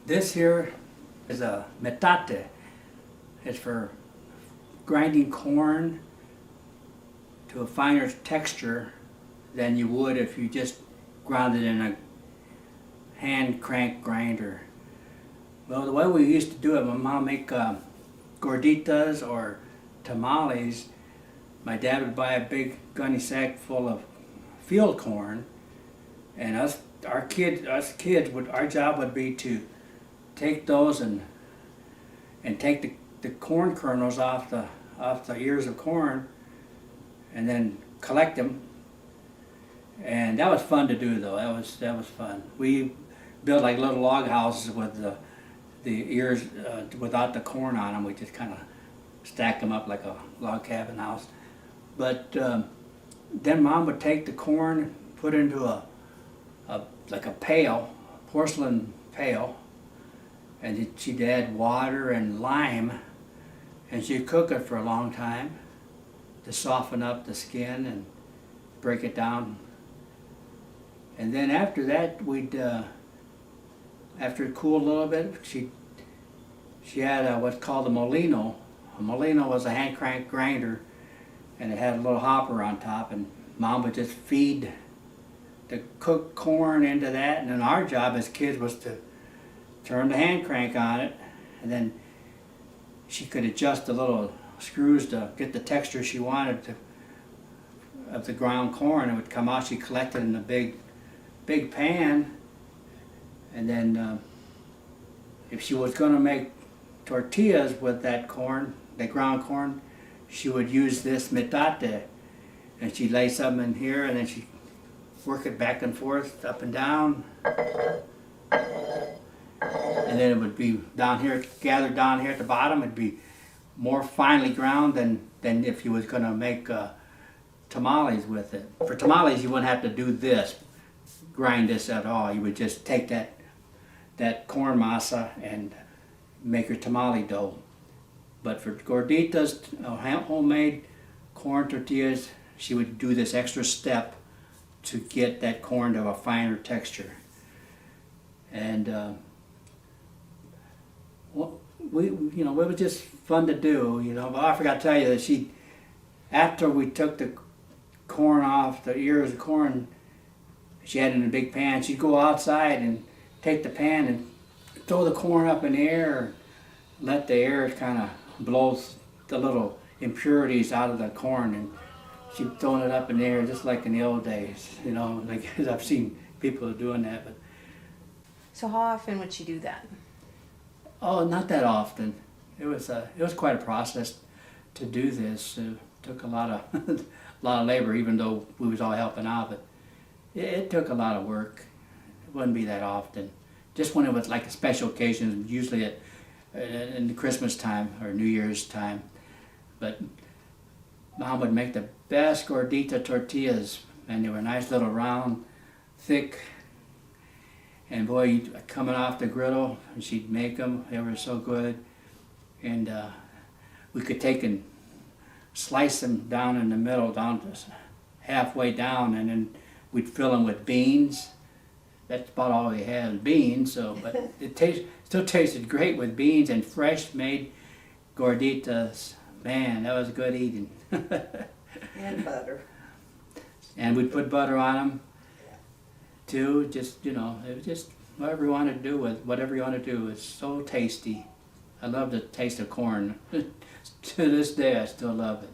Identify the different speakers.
Speaker 1: This here is a metate. It's for grinding corn to a finer texture than you would if you just ground it in a hand crank grinder. Well, the way we used to do it, my mom make gorditas or tamales. My dad would buy a big gunny sack full of field corn, and our job would be to take those and take the corn kernels off the ears of corn, and then collect them. And that was fun to do, though. That was fun. We built like little log houses with the ears without the corn on them. We just kind of stack them up like a log cabin house. But then Mom would take the corn, put it into like a pail, porcelain pail, and she'd add water and lime, and she'd cook it for a long time to soften up the skin and break it down. And then after that, after it cooled a little bit, she had what's called a molino. A molino was a hand crank grinder, and it had a little hopper on top, and Mom would just feed the cooked corn into that, and then our job as kids was to turn the hand crank on it, and then she could adjust the little screws to get the texture she wanted of the ground corn. It would come out. She collected in a big pan, and then if she was going to make tortillas with that corn, the ground corn, she would use this metate, and she'd lay some in here, and then she'd work it back and forth, up and down, and then it would be down here, gathered down here at the bottom. It'd be more finely ground than if you was going to make tamales with it. For tamales, you wouldn't have to do this, grind this at all. You would just take that corn masa and make your tamale dough. But for gorditas, homemade corn tortillas, she would do this extra step to get that corn to a finer texture. And it was just fun to do. But I forgot to tell you that after we took the corn off the ears of corn, she had it in a big pan. She'd go outside and take the pan and throw the corn up in the air, let the air kind of blow the little impurities out of the corn, and she'd thrown it up in the air just like in the old days. Like I've seen people doing that. But
Speaker 2: so how often would she do that?
Speaker 1: oh, not that often. It was quite a process to do this. It took a lot of labor, even though we was all helping out. But it took a lot of work. It wouldn't be that often. Just when it was like a special occasion, usually in the Christmas time or New Year's time. But Mom would make the best gordita tortillas, and they were nice little round, thick, and boy, coming off the griddle, and she'd make them. They were so good, and we could take and slice them down in the middle, down to halfway down, and then we'd fill them with beans. That's about all we had, beans. But it still tasted great with beans and fresh made gorditas. Man, that was good eating.
Speaker 3: And butter.
Speaker 1: And we'd put butter on them too. Just it was just whatever you want to do with whatever you want to do. It's so tasty. I love the taste of corn. To this day, I still love it.